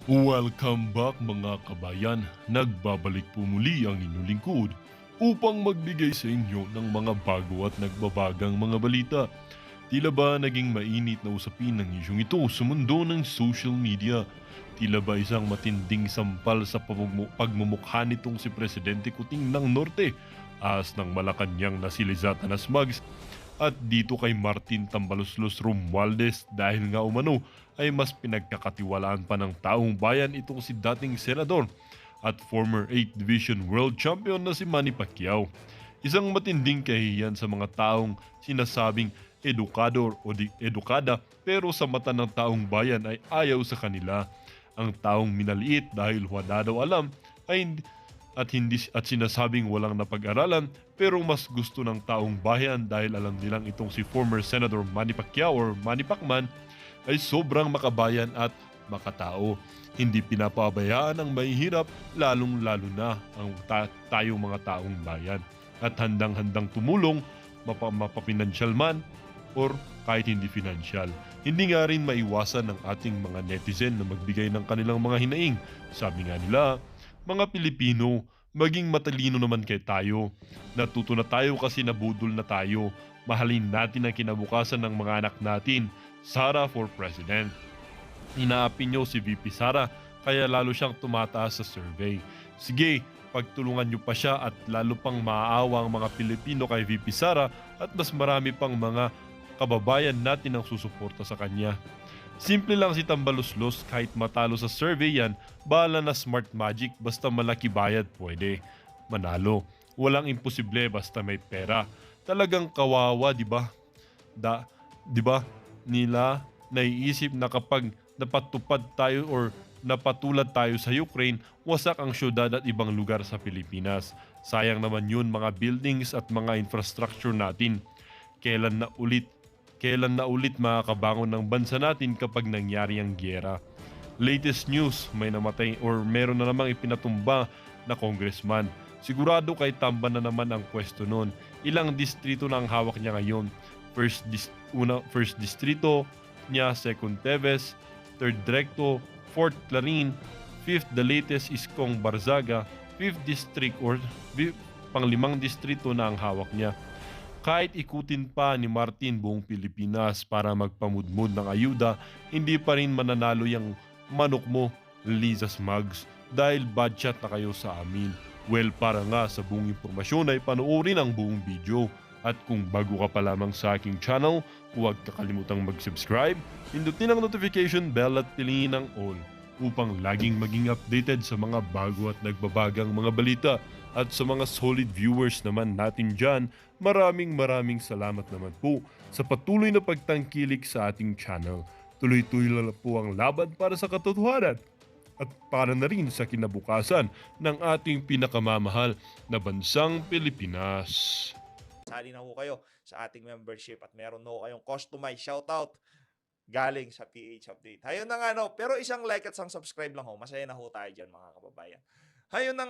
Welcome back mga kabayan, nagbabalik po muli ang inyong lingkod upang magbigay sa inyo ng mga bago at nagbabagang mga balita. Tila ba naging mainit na usapin ng isyong ito sa mundo ng social media? Tila ba isang matinding sampal sa pagmumukha nitong si Presidente Kuting ng Norte, as ng Malacanang na si Lizatanas Mags, at dito kay Martin Tambaloslos Romualdez dahil nga umano ay mas pinagkakatiwalaan pa ng taong bayan itong si dating senador at former 8th Division World Champion na si Manny Pacquiao. Isang matinding kahihiyan sa mga taong sinasabing edukador o di edukada pero sa mata ng taong bayan ay ayaw sa kanila. Ang taong minaliit dahil wala daw alam ay at sinasabing walang napag-aralan pero mas gusto ng taong bayan dahil alam nilang itong si former Senator Manny Pacquiao or Manny Pacman ay sobrang makabayan at makatao. Hindi pinapabayaan ang mahihirap, lalong-lalo na ang tayong mga taong bayan. At handang-handang tumulong, mapapinansyal man or kahit hindi financial. Hindi nga rin maiwasan ng ating mga netizen na magbigay ng kanilang mga hinaing. Sabi nga nila, mga Pilipino, maging matalino naman kay tayo. Natuto na tayo kasi nabudol na tayo. Mahalin natin ang kinabukasan ng mga anak natin. Sara for President. Inaapi nyo si VP Sara kaya lalo siyang tumataas sa survey. Sige, pagtulungan nyo pa siya at lalo pang maaawa ang mga Pilipino kay VP Sara at mas marami pang mga kababayan natin ang susuporta sa kanya. Simple lang si Tambaloslos, kahit matalo sa survey yan, bahala na smart magic basta malaki bayad pwede. Manalo. Walang imposible basta may pera. Talagang kawawa, di ba? Di ba? Nila naiisip na kapag napatupad tayo or napatulad tayo sa Ukraine, wasak ang syudad at ibang lugar sa Pilipinas. Sayang naman yun mga buildings at mga infrastructure natin. Kailan na ulit Kailan na ulit makakabangon ng bansa natin kapag nangyari ang gyera? Latest news, may namatay or meron na namang ipinatumba na congressman. Sigurado kay Tamba na naman ang pwesto nun. Ilang distrito na ang hawak niya ngayon? First distrito niya, second Teves, third Directo, fourth Clarin, fifth the latest is Kong Barzaga, fifth district or panglimang distrito na ang hawak niya. Kahit ikutin pa ni Martin buong Pilipinas para magpamudmod ng ayuda, hindi pa rin mananalo yung manok mo, Liza Smugs, dahil bad shot na kayo sa amin. Well, para nga sa buong impormasyon ay panoorin ang buong video. At kung bago ka pa lamang sa aking channel, huwag kakalimutang mag-subscribe, pindutin ang notification bell at piliin ang all upang laging maging updated sa mga bago at nagbabagang mga balita. At sa mga solid viewers naman natin dyan, maraming salamat naman po sa patuloy na pagtangkilik sa ating channel. Tuloy-tuloy lang po ang laban para sa katotohanan at para na rin sa kinabukasan ng ating pinakamamahal na bansang Pilipinas. Sali na ho kayo sa ating membership at meron na ho kayong customized shoutout galing sa PH Update. Ayun na nga no, pero isang like at isang subscribe lang ho, masaya na ho tayo dyan mga kababayan. Ayun na